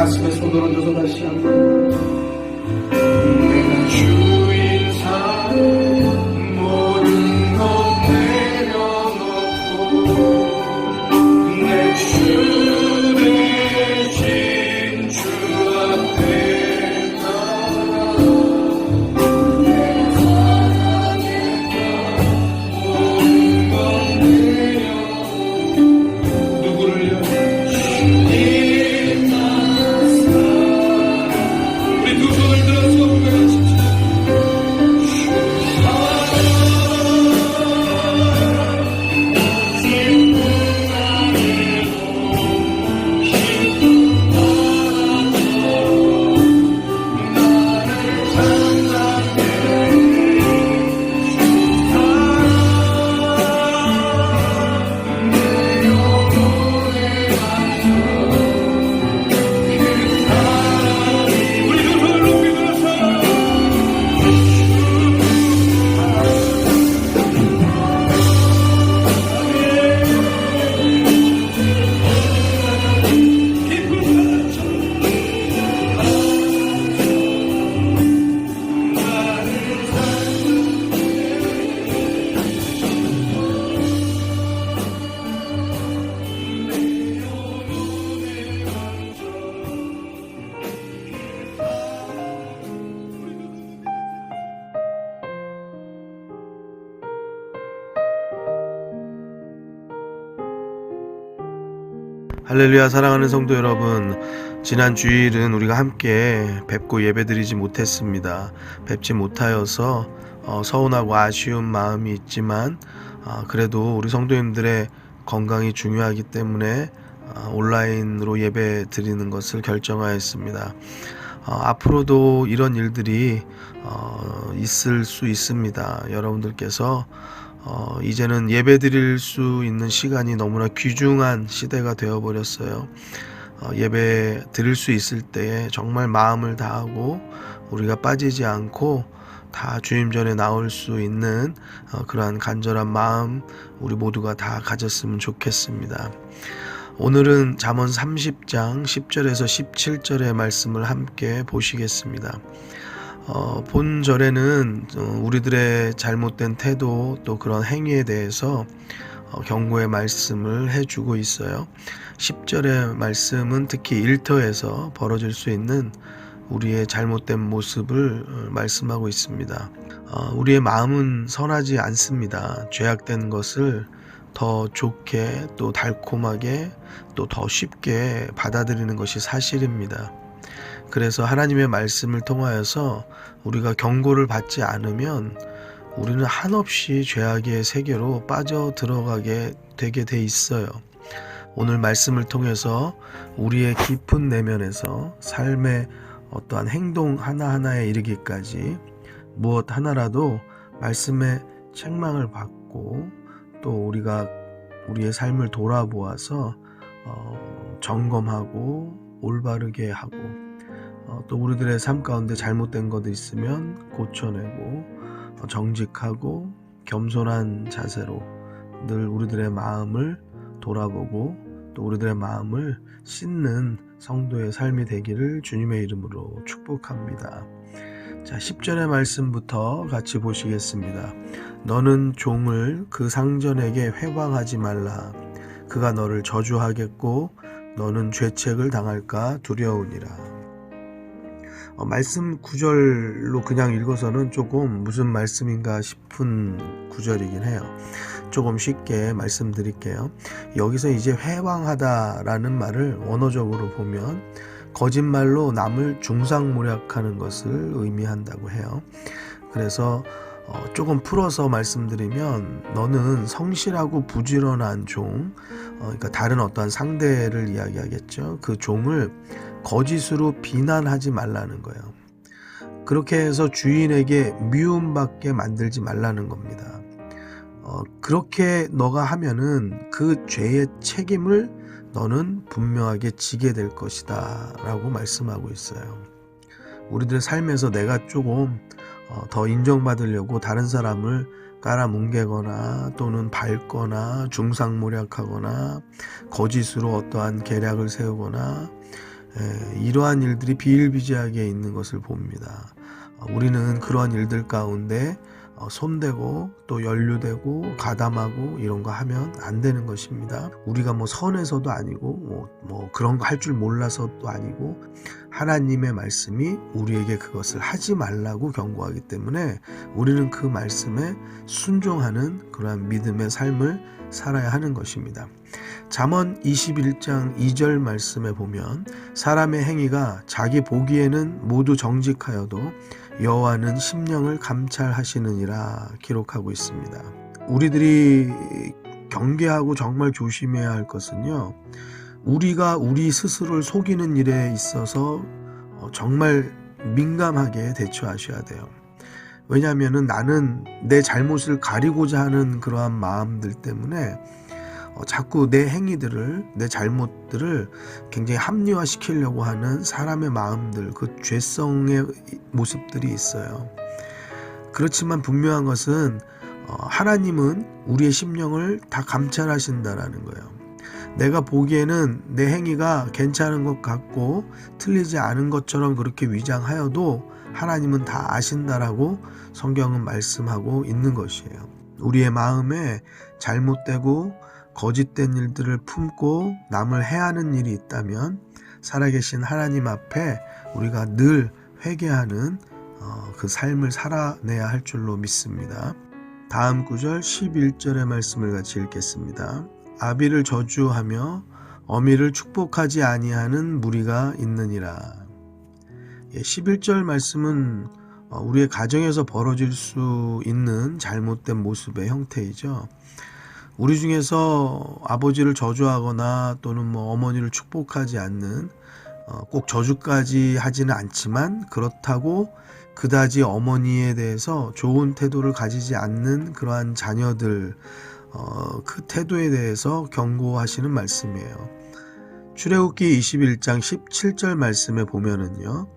가슴에 손을 얹어서 다시 한번 내가 주인사 모든 것 내려놓고 내 주 대신 주 앞에 나가 내 사랑했던 모든 것 내려놓고 누구를요? 주님 나를 사랑 우리 두 손을 들어서 고백하십시오. 할렐루야. 사랑하는 성도 여러분, 지난 주일은 우리가 함께 뵙고 예배드리지 못했습니다. 뵙지 못하여서 서운하고 아쉬운 마음이 있지만 그래도 우리 성도님들의 건강이 중요하기 때문에 온라인으로 예배 드리는 것을 결정하였습니다. 앞으로도 이런 일들이 있을 수 있습니다. 여러분들께서 이제는 예배 드릴 수 있는 시간이 너무나 귀중한 시대가 되어버렸어요. 예배 드릴 수 있을 때에 정말 마음을 다하고 우리가 빠지지 않고 다 주님 전에 나올 수 있는 그러한 간절한 마음 우리 모두가 다 가졌으면 좋겠습니다. 오늘은 잠언 30장 10절에서 17절의 말씀을 함께 보시겠습니다. 본절에는 우리들의 잘못된 태도 또 그런 행위에 대해서 경고의 말씀을 해주고 있어요. 10절의 말씀은 특히 일터에서 벌어질 수 있는 우리의 잘못된 모습을 말씀하고 있습니다. 우리의 마음은 선하지 않습니다. 죄악된 것을 더 좋게 또 달콤하게 또 더 쉽게 받아들이는 것이 사실입니다. 그래서 하나님의 말씀을 통하여서 우리가 경고를 받지 않으면 우리는 한없이 죄악의 세계로 빠져 들어가게 되게 돼 있어요. 오늘 말씀을 통해서 우리의 깊은 내면에서 삶의 어떠한 행동 하나하나에 이르기까지 무엇 하나라도 말씀의 책망을 받고 또 우리가 우리의 삶을 돌아보아서 점검하고 올바르게 하고 또 우리들의 삶 가운데 잘못된 것도 있으면 고쳐내고 정직하고 겸손한 자세로 늘 우리들의 마음을 돌아보고 또 우리들의 마음을 씻는 성도의 삶이 되기를 주님의 이름으로 축복합니다. 자, 10절의 말씀부터 같이 보시겠습니다. 너는 종을 그 상전에게 회방하지 말라. 그가 너를 저주하겠고 너는 죄책을 당할까 두려우니라. 말씀 구절로 그냥 읽어서는 조금 무슨 말씀인가 싶은 구절이긴 해요. 조금 쉽게 말씀드릴게요. 여기서 이제 회방하다라는 말을 원어적으로 보면 거짓말로 남을 중상모략하는 것을 의미한다고 해요. 그래서 조금 풀어서 말씀드리면 너는 성실하고 부지런한 종, 그러니까 다른 어떠한 상대를 이야기하겠죠. 그 종을 거짓으로 비난하지 말라는 거예요. 그렇게 해서 주인에게 미움받게 만들지 말라는 겁니다. 그렇게 너가 하면은 그 죄의 책임을 너는 분명하게 지게 될 것이다 라고 말씀하고 있어요. 우리들의 삶에서 내가 조금 더 인정받으려고 다른 사람을 깔아뭉개거나 또는 밟거나 중상모략하거나 거짓으로 어떠한 계략을 세우거나 이러한 일들이 비일비재하게 있는 것을 봅니다. 우리는 그러한 일들 가운데 손대고 또 연루되고 가담하고 이런 거 하면 안 되는 것입니다. 우리가 뭐 선해서도 아니고 뭐 그런 거 할 줄 몰라서도 아니고 하나님의 말씀이 우리에게 그것을 하지 말라고 경고하기 때문에 우리는 그 말씀에 순종하는 그러한 믿음의 삶을 살아야 하는 것입니다. 잠언 21장 2절 말씀에 보면 사람의 행위가 자기 보기에는 모두 정직하여도 여호와는 심령을 감찰하시느니라 기록하고 있습니다. 우리들이 경계하고 정말 조심해야 할 것은요, 우리가 우리 스스로를 속이는 일에 있어서 정말 민감하게 대처하셔야 돼요. 왜냐하면 나는 내 잘못을 가리고자 하는 그러한 마음들 때문에 자꾸 내 행위들을, 내 잘못들을 굉장히 합리화시키려고 하는 사람의 마음들, 그 죄성의 모습들이 있어요. 그렇지만 분명한 것은 하나님은 우리의 심령을 다 감찰하신다라는 거예요. 내가 보기에는 내 행위가 괜찮은 것 같고 틀리지 않은 것처럼 그렇게 위장하여도 하나님은 다 아신다라고 성경은 말씀하고 있는 것이에요. 우리의 마음에 잘못되고 거짓된 일들을 품고 남을 해하는 일이 있다면 살아계신 하나님 앞에 우리가 늘 회개하는 그 삶을 살아내야 할 줄로 믿습니다. 다음 구절 11절의 말씀을 같이 읽겠습니다. 아비를 저주하며 어미를 축복하지 아니하는 무리가 있느니라. 11절 말씀은 우리의 가정에서 벌어질 수 있는 잘못된 모습의 형태이죠. 우리 중에서 아버지를 저주하거나 또는 어머니를 축복하지 않는, 꼭 저주까지 하지는 않지만 그렇다고 그다지 어머니에 대해서 좋은 태도를 가지지 않는 그러한 자녀들, 그 태도에 대해서 경고하시는 말씀이에요. 출애굽기 21장 17절 말씀에 보면은요,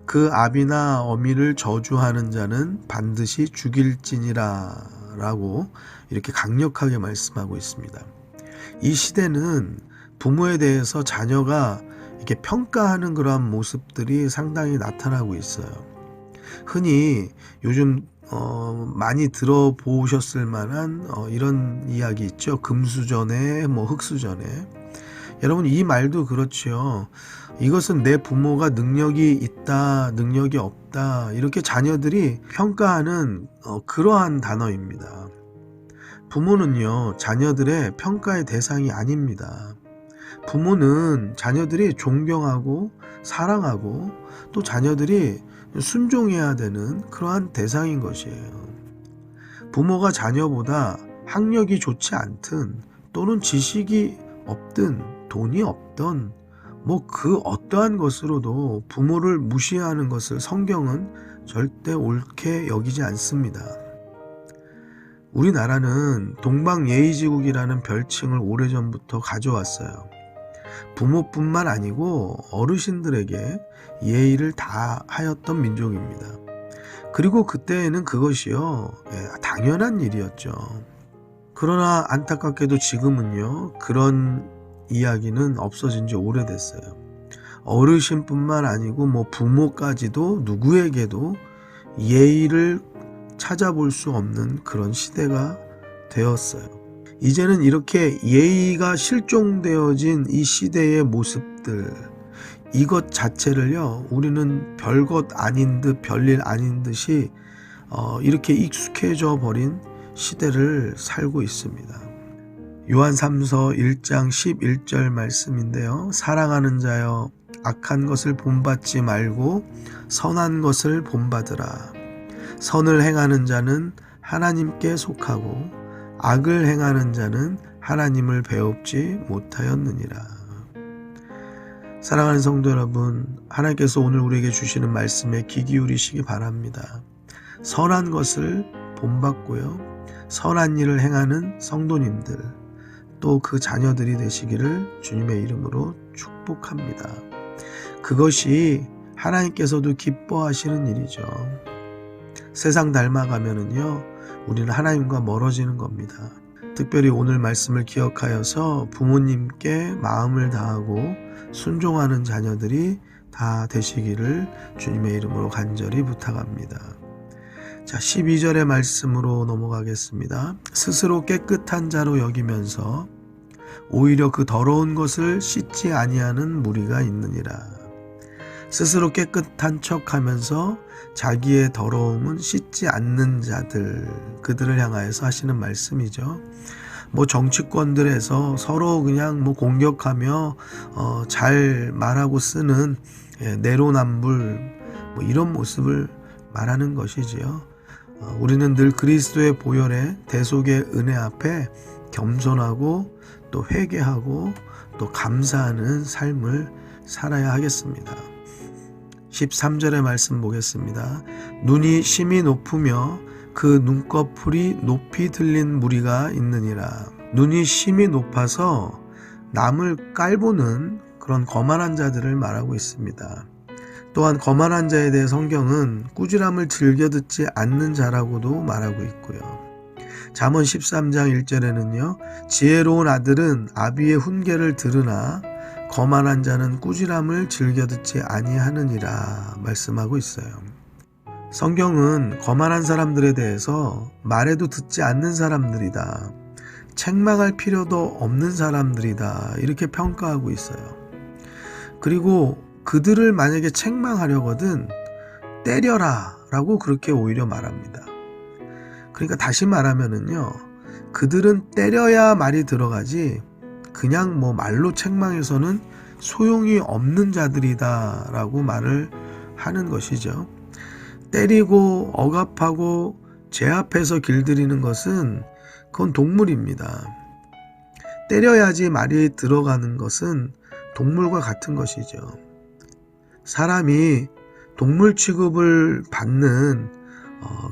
그 아비나 어미를 저주하는 자는 반드시 죽일지니라 라고 이렇게 강력하게 말씀하고 있습니다. 이 시대는 부모에 대해서 자녀가 이렇게 평가하는 그러한 모습들이 상당히 나타나고 있어요. 흔히 요즘 많이 들어보셨을 만한 이런 이야기 있죠. 금수저네 흙수저네. 여러분, 이 말도 그렇죠. 이것은 내 부모가 능력이 있다, 능력이 없다, 이렇게 자녀들이 평가하는 그러한 단어입니다. 부모는요, 자녀들의 평가의 대상이 아닙니다. 부모는 자녀들이 존경하고 사랑하고 또 자녀들이 순종해야 되는 그러한 대상인 것이에요. 부모가 자녀보다 학력이 좋지 않든 또는 지식이 없든 돈이 없던 그 어떠한 것으로도 부모를 무시하는 것을 성경은 절대 옳게 여기지 않습니다. 우리나라는 동방예의지국이라는 별칭을 오래전부터 가져왔어요. 부모뿐만 아니고 어르신들에게 예의를 다 하였던 민족입니다. 그리고 그때에는 그것이요, 당연한 일이었죠. 그러나 안타깝게도 지금은요, 그런 이야기는 없어진 지 오래됐어요. 어르신뿐만 아니고 부모까지도 누구에게도 예의를 찾아볼 수 없는 그런 시대가 되었어요. 이제는 이렇게 예의가 실종되어진 이 시대의 모습들, 이것 자체를요, 우리는 별것 아닌 듯 별일 아닌 듯이 이렇게 익숙해져 버린 시대를 살고 있습니다. 요한 3서 1장 11절 말씀인데요. 사랑하는 자여, 악한 것을 본받지 말고 선한 것을 본받으라. 선을 행하는 자는 하나님께 속하고 악을 행하는 자는 하나님을 배웁지 못하였느니라. 사랑하는 성도 여러분, 하나님께서 오늘 우리에게 주시는 말씀에 귀 기울이시기 바랍니다. 선한 것을 본받고요, 선한 일을 행하는 성도님들, 또 그 자녀들이 되시기를 주님의 이름으로 축복합니다. 그것이 하나님께서도 기뻐하시는 일이죠. 세상 닮아가면은요, 우리는 하나님과 멀어지는 겁니다. 특별히 오늘 말씀을 기억하여서 부모님께 마음을 다하고 순종하는 자녀들이 다 되시기를 주님의 이름으로 간절히 부탁합니다. 자, 12절의 말씀으로 넘어가겠습니다. 스스로 깨끗한 자로 여기면서 오히려 그 더러운 것을 씻지 아니하는 무리가 있느니라. 스스로 깨끗한 척하면서 자기의 더러움은 씻지 않는 자들, 그들을 향하여서 하시는 말씀이죠. 정치권들에서 서로 그냥 공격하며 잘 말하고 쓰는 내로남불 이런 모습을 말하는 것이지요. 우리는 늘 그리스도의 보혈의 대속의 은혜 앞에 겸손하고 또 회개하고 또 감사하는 삶을 살아야 하겠습니다. 13절의 말씀 보겠습니다. 눈이 심히 높으며 그 눈꺼풀이 높이 들린 무리가 있느니라. 눈이 심히 높아서 남을 깔보는 그런 거만한 자들을 말하고 있습니다. 또한 거만한 자에 대해 성경은 꾸지람을 즐겨 듣지 않는 자라고도 말하고 있고요. 잠언 13장 1절에는요. 지혜로운 아들은 아비의 훈계를 들으나 거만한 자는 꾸지람을 즐겨 듣지 아니하느니라 말씀하고 있어요. 성경은 거만한 사람들에 대해서 말해도 듣지 않는 사람들이다. 책망할 필요도 없는 사람들이다. 이렇게 평가하고 있어요. 그리고 그들을 만약에 책망하려거든 때려라 라고 그렇게 오히려 말합니다. 그러니까 다시 말하면은요. 그들은 때려야 말이 들어가지 그냥 말로 책망해서는 소용이 없는 자들이다 라고 말을 하는 것이죠. 때리고 억압하고 제압해서 길들이는 것은 그건 동물입니다. 때려야지 말이 들어가는 것은 동물과 같은 것이죠. 사람이 동물 취급을 받는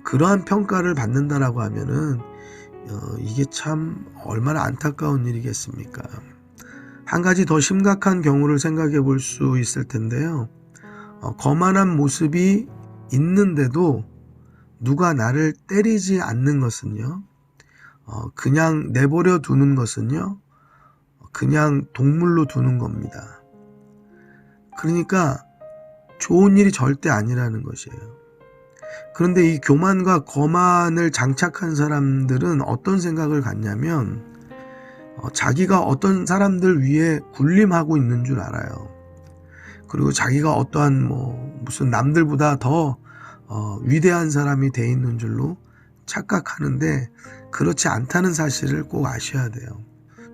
그러한 평가를 받는다라고 하면은 이게 참 얼마나 안타까운 일이겠습니까? 한 가지 더 심각한 경우를 생각해 볼 수 있을 텐데요. 거만한 모습이 있는데도 누가 나를 때리지 않는 것은요. 그냥 내버려 두는 것은요. 그냥 동물로 두는 겁니다. 그러니까 좋은 일이 절대 아니라는 것이에요. 그런데 이 교만과 거만을 장착한 사람들은 어떤 생각을 갖냐면 자기가 어떤 사람들 위에 군림하고 있는 줄 알아요. 그리고 자기가 어떠한 무슨 남들보다 더 위대한 사람이 돼 있는 줄로 착각하는데 그렇지 않다는 사실을 꼭 아셔야 돼요.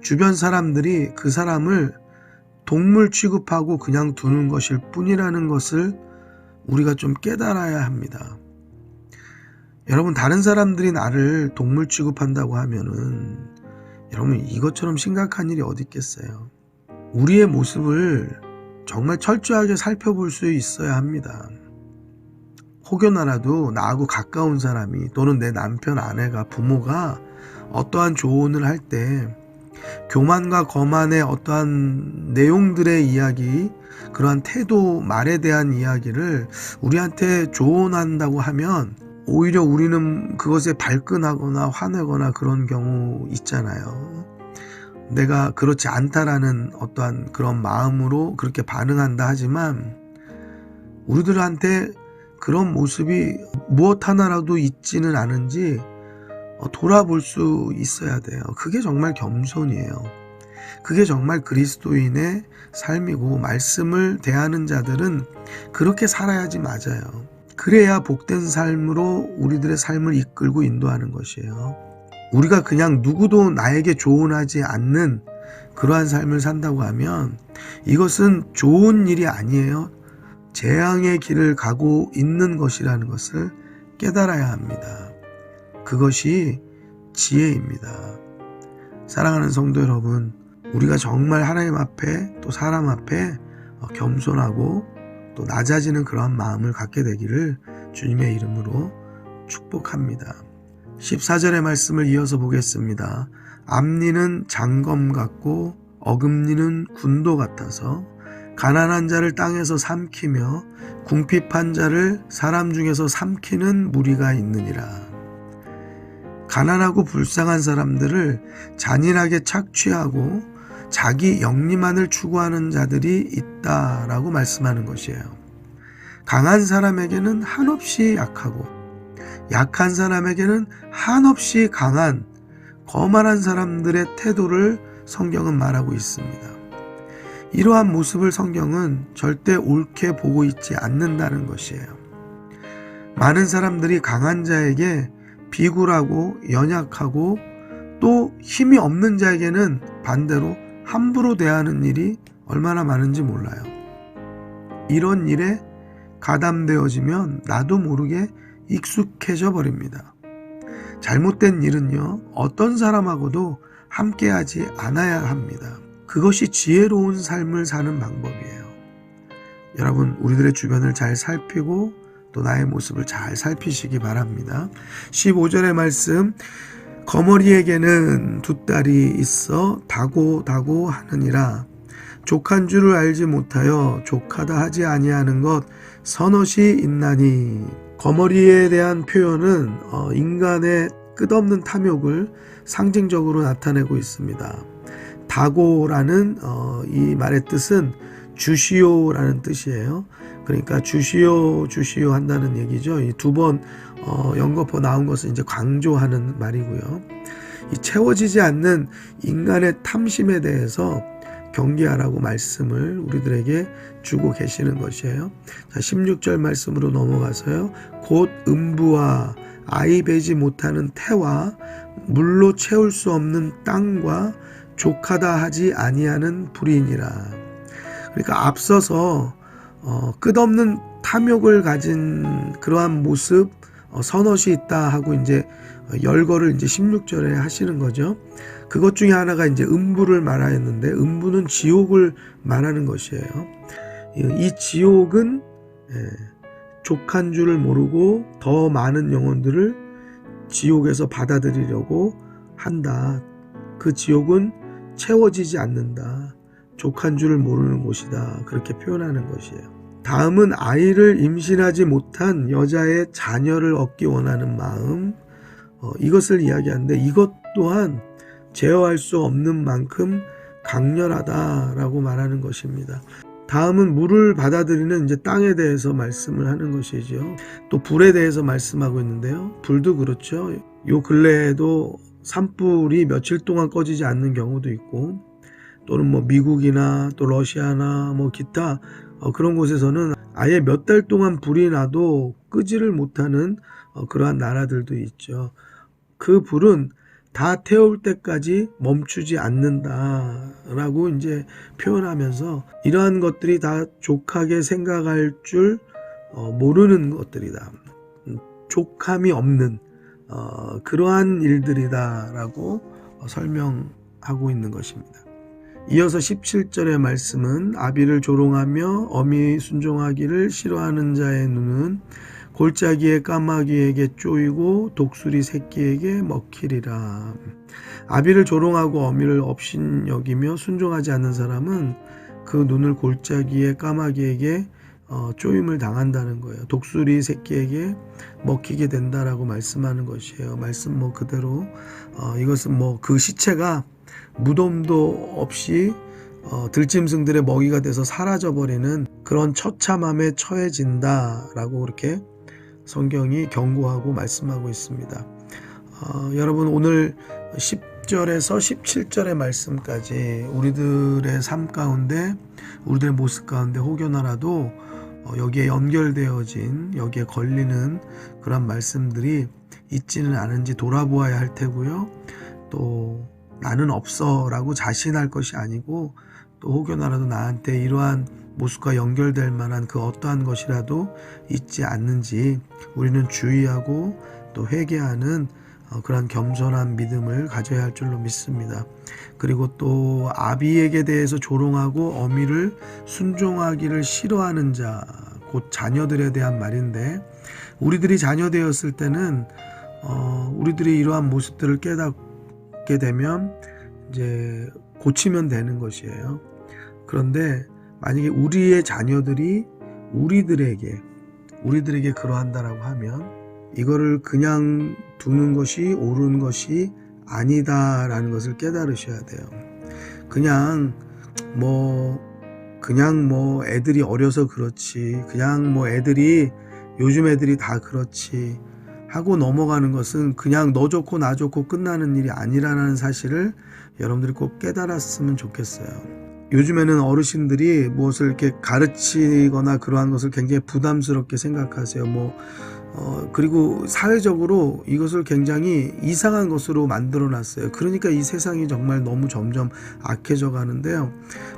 주변 사람들이 그 사람을 동물 취급하고 그냥 두는 것일 뿐이라는 것을 우리가 좀 깨달아야 합니다. 여러분, 다른 사람들이 나를 동물 취급한다고 하면은 여러분 이것처럼 심각한 일이 어디 있겠어요. 우리의 모습을 정말 철저하게 살펴볼 수 있어야 합니다. 혹여나라도 나하고 가까운 사람이 또는 내 남편, 아내가, 부모가 어떠한 조언을 할 때 교만과 거만의 어떠한 내용들의 이야기, 그러한 태도, 말에 대한 이야기를 우리한테 조언한다고 하면 오히려 우리는 그것에 발끈하거나 화내거나 그런 경우 있잖아요. 내가 그렇지 않다라는 어떠한 그런 마음으로 그렇게 반응한다 하지만 우리들한테 그런 모습이 무엇 하나라도 있지는 않은지 돌아볼 수 있어야 돼요. 그게 정말 겸손이에요. 그게 정말 그리스도인의 삶이고 말씀을 대하는 자들은 그렇게 살아야지 맞아요. 그래야 복된 삶으로 우리들의 삶을 이끌고 인도하는 것이에요. 우리가 그냥 누구도 나에게 조언하지 않는 그러한 삶을 산다고 하면 이것은 좋은 일이 아니에요. 재앙의 길을 가고 있는 것이라는 것을 깨달아야 합니다. 그것이 지혜입니다. 사랑하는 성도 여러분, 우리가 정말 하나님 앞에 또 사람 앞에 겸손하고 또 낮아지는 그러한 마음을 갖게 되기를 주님의 이름으로 축복합니다. 14절의 말씀을 이어서 보겠습니다. 앞니는 장검 같고 어금니는 군도 같아서 가난한 자를 땅에서 삼키며 궁핍한 자를 사람 중에서 삼키는 무리가 있느니라. 가난하고 불쌍한 사람들을 잔인하게 착취하고 자기 영리만을 추구하는 자들이 있다라고 말씀하는 것이에요. 강한 사람에게는 한없이 약하고 약한 사람에게는 한없이 강한 거만한 사람들의 태도를 성경은 말하고 있습니다. 이러한 모습을 성경은 절대 옳게 보고 있지 않는다는 것이에요. 많은 사람들이 강한 자에게 비굴하고 연약하고 또 힘이 없는 자에게는 반대로 함부로 대하는 일이 얼마나 많은지 몰라요. 이런 일에 가담되어지면 나도 모르게 익숙해져 버립니다. 잘못된 일은요, 어떤 사람하고도 함께하지 않아야 합니다. 그것이 지혜로운 삶을 사는 방법이에요. 여러분, 우리들의 주변을 잘 살피고 또 나의 모습을 잘 살피시기 바랍니다. 15절의 말씀, 거머리에게는 두 딸이 있어 다고 하느니라. 족한 줄을 알지 못하여 족하다 하지 아니하는 것 서넛이 있나니. 거머리에 대한 표현은 인간의 끝없는 탐욕을 상징적으로 나타내고 있습니다. 다고라는 이 말의 뜻은 주시오라는 뜻이에요. 그러니까 주시오 한다는 얘기죠. 이 두 번 연거푸 나온 것은 이제 강조하는 말이고요. 이 채워지지 않는 인간의 탐심에 대해서 경계하라고 말씀을 우리들에게 주고 계시는 것이에요. 자, 16절 말씀으로 넘어가서요. 곧 음부와 아이 베지 못하는 태와 물로 채울 수 없는 땅과 족하다 하지 아니하는 불이니라. 그러니까 앞서서 끝없는 탐욕을 가진 그러한 모습, 선엇이 있다 하고 이제 열거를 이제 16절에 하시는 거죠. 그것 중에 하나가 이제 음부를 말하였는데, 음부는 지옥을 말하는 것이에요. 이 지옥은 족한 줄을 모르고 더 많은 영혼들을 지옥에서 받아들이려고 한다. 그 지옥은 채워지지 않는다. 족한 줄을 모르는 곳이다. 그렇게 표현하는 것이에요. 다음은 아이를 임신하지 못한 여자의 자녀를 얻기 원하는 마음, 이것을 이야기하는데, 이것 또한 제어할 수 없는 만큼 강렬하다라고 말하는 것입니다. 다음은 물을 받아들이는 이제 땅에 대해서 말씀을 하는 것이죠. 또 불에 대해서 말씀하고 있는데요. 불도 그렇죠. 요 근래에도 산불이 며칠 동안 꺼지지 않는 경우도 있고, 또는 뭐 미국이나 또 러시아나 뭐 기타 그런 곳에서는 아예 몇 달 동안 불이 나도 끄지를 못하는 그러한 나라들도 있죠. 그 불은 다 태울 때까지 멈추지 않는다라고 이제 표현하면서, 이러한 것들이 다 족하게 생각할 줄 모르는 것들이다. 족함이 없는 그러한 일들이다라고 설명하고 있는 것입니다. 이어서 17절의 말씀은 아비를 조롱하며 어미 순종하기를 싫어하는 자의 눈은 골짜기의 까마귀에게 쪼이고 독수리 새끼에게 먹히리라. 아비를 조롱하고 어미를 업신여기며 순종하지 않는 사람은 그 눈을 골짜기의 까마귀에게 쪼임을 당한다는 거예요. 독수리 새끼에게 먹히게 된다라고 말씀하는 것이에요. 말씀 뭐 그대로 이것은 뭐 그 시체가 무덤도 없이 들짐승들의 먹이가 돼서 사라져버리는 그런 처참함에 처해진다라고 그렇게 성경이 경고하고 말씀하고 있습니다. 여러분, 오늘 10절에서 17절의 말씀까지 우리들의 삶 가운데, 우리들의 모습 가운데 혹여나라도 여기에 연결되어진, 여기에 걸리는 그런 말씀들이 있지는 않은지 돌아보아야 할 테고요. 또 나는 없어 라고 자신할 것이 아니고, 또 혹여나라도 나한테 이러한 모습과 연결될 만한 그 어떠한 것이라도 있지 않는지 우리는 주의하고 또 회개하는 그런 겸손한 믿음을 가져야 할 줄로 믿습니다. 그리고 또 아비에게 대해서 조롱하고 어미를 순종하기를 싫어하는 자, 곧 자녀들에 대한 말인데, 우리들이 자녀 되었을 때는 우리들이 이러한 모습들을 깨닫게 되면 이제 고치면 되는 것이에요. 그런데 만약에 우리의 자녀들이 우리들에게 그러한다라고 하면 이거를 그냥 두는 것이 옳은 것이 아니다라는 것을 깨달으셔야 돼요. 그냥 뭐 애들이 어려서 그렇지, 그냥 뭐 애들이 요즘 애들이 다 그렇지 하고 넘어가는 것은 그냥 너 좋고 나 좋고 끝나는 일이 아니라는 사실을 여러분들이 꼭 깨달았으면 좋겠어요. 요즘에는 어르신들이 무엇을 이렇게 가르치거나 그러한 것을 굉장히 부담스럽게 생각하세요. 그리고 사회적으로 이것을 굉장히 이상한 것으로 만들어 놨어요. 그러니까 이 세상이 정말 너무 점점 악해져 가는데요.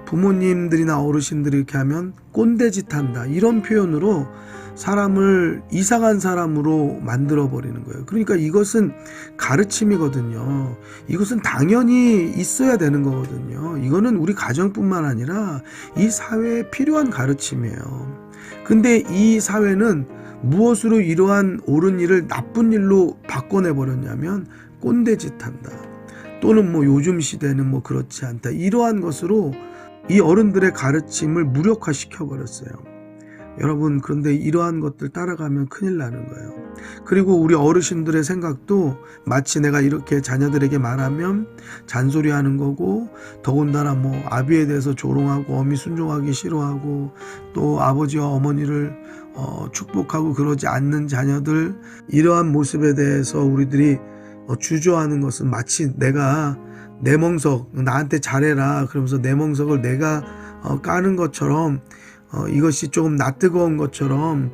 부모님들이나 어르신들이 이렇게 하면 꼰대짓 한다, 이런 표현으로 사람을 이상한 사람으로 만들어 버리는 거예요. 그러니까 이것은 가르침이거든요. 이것은 당연히 있어야 되는 거거든요. 이거는 우리 가정뿐만 아니라 이 사회에 필요한 가르침이에요. 근데 이 사회는 무엇으로 이러한 옳은 일을 나쁜 일로 바꿔내 버렸냐면 꼰대짓 한다, 또는 요즘 시대는 그렇지 않다, 이러한 것으로 이 어른들의 가르침을 무력화시켜 버렸어요. 여러분, 그런데 이러한 것들 따라가면 큰일 나는 거예요. 그리고 우리 어르신들의 생각도 마치 내가 이렇게 자녀들에게 말하면 잔소리하는 거고, 더군다나 아비에 대해서 조롱하고 어미 순종하기 싫어하고 또 아버지와 어머니를 축복하고 그러지 않는 자녀들, 이러한 모습에 대해서 우리들이 주저하는 것은 마치 내가 내 멍석, 나한테 잘해라 그러면서 내 멍석을 내가 까는 것처럼, 이것이 조금 낯뜨거운 것처럼,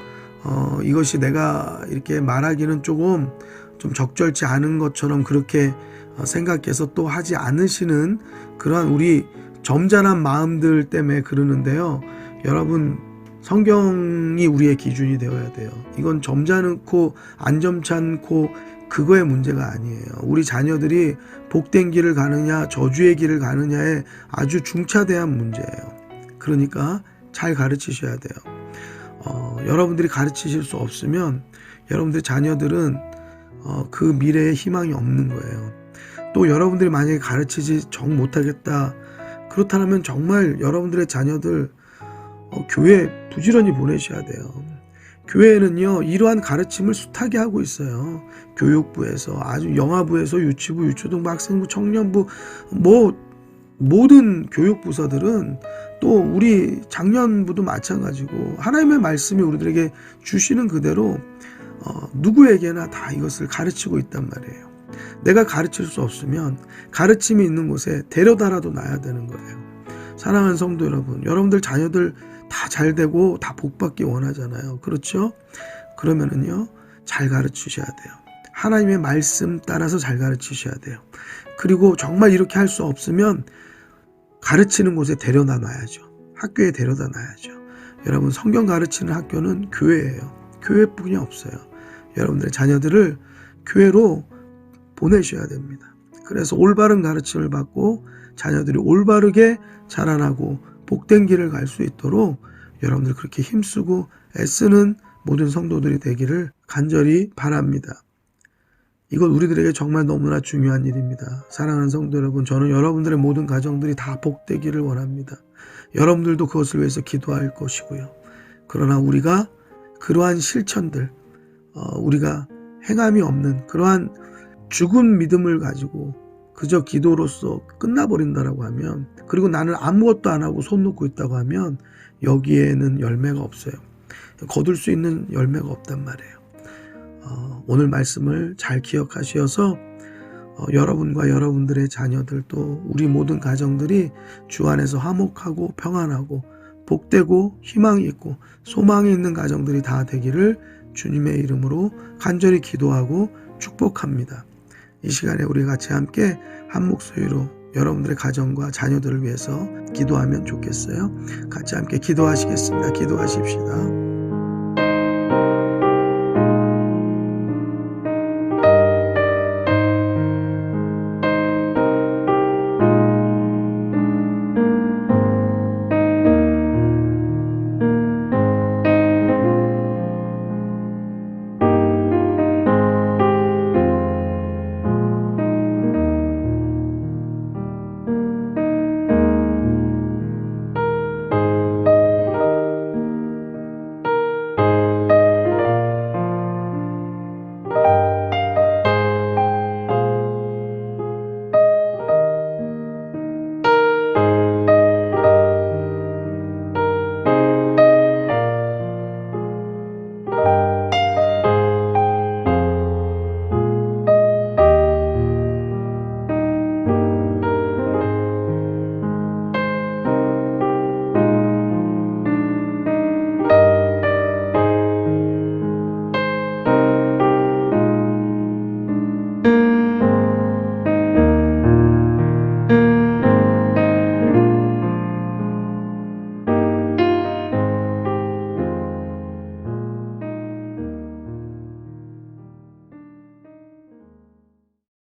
이것이 내가 이렇게 말하기는 좀 적절치 않은 것처럼 그렇게 생각해서 또 하지 않으시는 그러한 우리 점잖은 마음들 때문에 그러는데요. 여러분, 성경이 우리의 기준이 되어야 돼요. 이건 점잖고 안 점찮고 그거의 문제가 아니에요. 우리 자녀들이 복된 길을 가느냐 저주의 길을 가느냐에 아주 중차대한 문제예요. 그러니까 잘 가르치셔야 돼요. 여러분들이 가르치실 수 없으면 여러분들의 자녀들은 그 미래에 희망이 없는 거예요. 또 여러분들이 만약에 가르치지 정 못하겠다, 그렇다면 정말 여러분들의 자녀들 교회 부지런히 보내셔야 돼요. 교회는요, 이러한 가르침을 숱하게 하고 있어요. 교육부에서, 아주 영아부에서 유치부, 유초등부, 학생부, 청년부, 모든 교육부서들은, 또 우리 장년부도 마찬가지고, 하나님의 말씀이 우리들에게 주시는 그대로 누구에게나 다 이것을 가르치고 있단 말이에요. 내가 가르칠 수 없으면 가르침이 있는 곳에 데려다라도 놔야 되는 거예요. 사랑하는 성도 여러분, 여러분들 자녀들 다 잘되고 다 복받기 원하잖아요. 그렇죠? 그러면은요, 잘 가르치셔야 돼요. 하나님의 말씀 따라서 잘 가르치셔야 돼요. 그리고 정말 이렇게 할 수 없으면 가르치는 곳에 데려다 놔야죠. 학교에 데려다 놔야죠. 여러분, 성경 가르치는 학교는 교회예요. 교회뿐이 없어요. 여러분들의 자녀들을 교회로 보내셔야 됩니다. 그래서 올바른 가르침을 받고 자녀들이 올바르게 자라나고 복된 길을 갈 수 있도록 여러분들 그렇게 힘쓰고 애쓰는 모든 성도들이 되기를 간절히 바랍니다. 이건 우리들에게 정말 너무나 중요한 일입니다. 사랑하는 성도 여러분, 저는 여러분들의 모든 가정들이 다 복되기를 원합니다. 여러분들도 그것을 위해서 기도할 것이고요. 그러나 우리가 그러한 실천들, 우리가 행함이 없는 그러한 죽은 믿음을 가지고 그저 기도로서 끝나버린다라고 하면, 그리고 나는 아무것도 안 하고 손 놓고 있다고 하면 여기에는 열매가 없어요. 거둘 수 있는 열매가 없단 말이에요. 오늘 말씀을 잘 기억하셔서 여러분과 여러분들의 자녀들, 또 우리 모든 가정들이 주 안에서 화목하고 평안하고 복되고 희망이 있고 소망이 있는 가정들이 다 되기를 주님의 이름으로 간절히 기도하고 축복합니다. 이 시간에 우리 같이 함께 한 목소리로 여러분들의 가정과 자녀들을 위해서 기도하면 좋겠어요. 같이 함께 기도하시겠습니다. 기도하십시다.